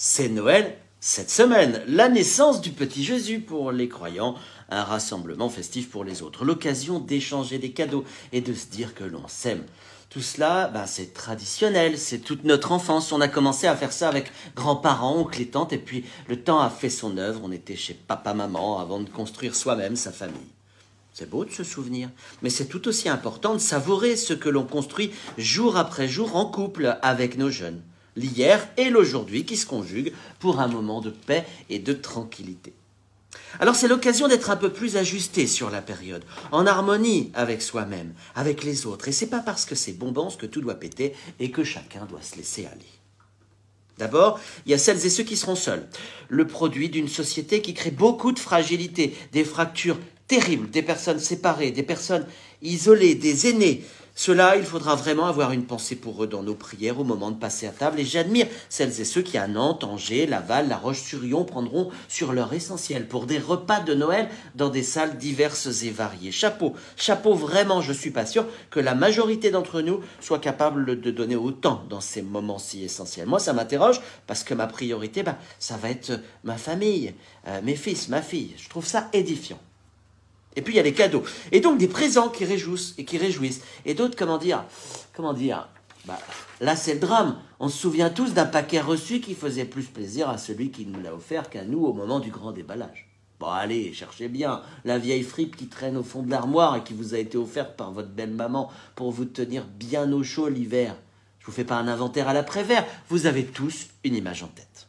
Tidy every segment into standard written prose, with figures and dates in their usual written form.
C'est Noël cette semaine, la naissance du petit Jésus pour les croyants, un rassemblement festif pour les autres, l'occasion d'échanger des cadeaux et de se dire que l'on s'aime. Tout cela, c'est traditionnel, c'est toute notre enfance. On a commencé à faire ça avec grands-parents, oncles et tantes, et puis le temps a fait son œuvre. On était chez papa-maman avant de construire soi-même sa famille. C'est beau de se souvenir, mais c'est tout aussi important de savourer ce que l'on construit jour après jour en couple avec nos jeunes. L'hier et l'aujourd'hui qui se conjuguent pour un moment de paix et de tranquillité. Alors c'est l'occasion d'être un peu plus ajusté sur la période, en harmonie avec soi-même, avec les autres. Et c'est pas parce que c'est bonbons que tout doit péter et que chacun doit se laisser aller. D'abord, il y a celles et ceux qui seront seuls. Le produit d'une société qui crée beaucoup de fragilité, des fractures terribles, des personnes séparées, des personnes isolées, des aînés. Ceux-là, il faudra vraiment avoir une pensée pour eux dans nos prières au moment de passer à table. Et j'admire celles et ceux qui à Nantes, Angers, Laval, La Roche-sur-Yon prendront sur leur essentiel pour des repas de Noël dans des salles diverses et variées. Chapeau, chapeau vraiment, je suis pas sûr que la majorité d'entre nous soit capable de donner autant dans ces moments si essentiels. Moi, ça m'interroge parce que ma priorité, ça va être ma famille, mes fils, ma fille. Je trouve ça édifiant. Et puis il y a les cadeaux. Et donc des présents qui réjouissent et qui réjouissent. Et d'autres, comment dire, là c'est le drame. On se souvient tous d'un paquet reçu qui faisait plus plaisir à celui qui nous l'a offert qu'à nous au moment du grand déballage. Bon allez, cherchez bien la vieille fripe qui traîne au fond de l'armoire et qui vous a été offerte par votre belle maman pour vous tenir bien au chaud l'hiver. Je vous fais pas un inventaire à l'après-vert, vous avez tous une image en tête.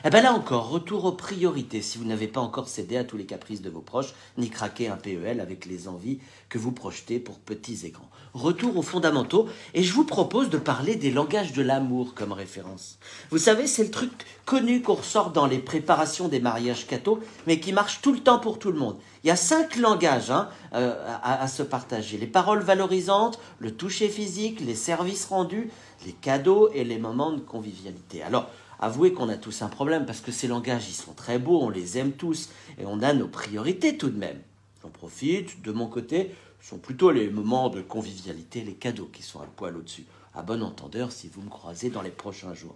Eh bien là encore, retour aux priorités si vous n'avez pas encore cédé à tous les caprices de vos proches, ni craqué un PEL avec les envies que vous projetez pour petits et grands. Retour aux fondamentaux, et je vous propose de parler des langages de l'amour comme référence. Vous savez, c'est le truc connu qu'on ressort dans les préparations des mariages cathos, mais qui marche tout le temps pour tout le monde. Il y a 5 langages à se partager. Les paroles valorisantes, le toucher physique, les services rendus, les cadeaux et les moments de convivialité. Alors, avouez qu'on a tous un problème parce que ces langages, ils sont très beaux, on les aime tous et on a nos priorités tout de même. J'en profite, de mon côté, ce sont plutôt les moments de convivialité, les cadeaux qui sont un poil au-dessus. À bon entendeur si vous me croisez dans les prochains jours.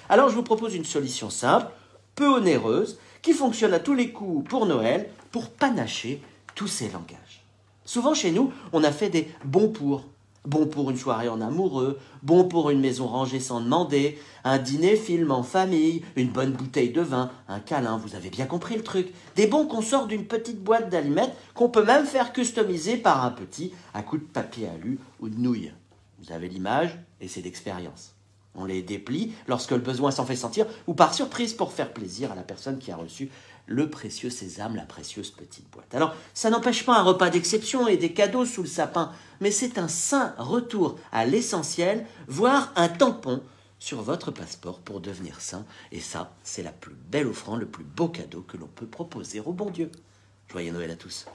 Alors je vous propose une solution simple, peu onéreuse, qui fonctionne à tous les coups pour Noël, pour panacher tous ces langages. Souvent chez nous, on a fait des bons pour. Bon pour une soirée en amoureux, bon pour une maison rangée sans demander, un dîner film en famille, une bonne bouteille de vin, un câlin, vous avez bien compris le truc. Des bons qu'on sort d'une petite boîte d'allumettes qu'on peut même faire customiser par un petit à coup de papier alu ou de nouilles. Vous avez l'image et c'est d'expérience. On les déplie lorsque le besoin s'en fait sentir ou par surprise pour faire plaisir à la personne qui a reçu le précieux sésame, la précieuse petite boîte. Alors, ça n'empêche pas un repas d'exception et des cadeaux sous le sapin, mais c'est un sain retour à l'essentiel, voire un tampon sur votre passeport pour devenir saint. Et ça, c'est la plus belle offrande, le plus beau cadeau que l'on peut proposer au bon Dieu. Joyeux Noël à tous.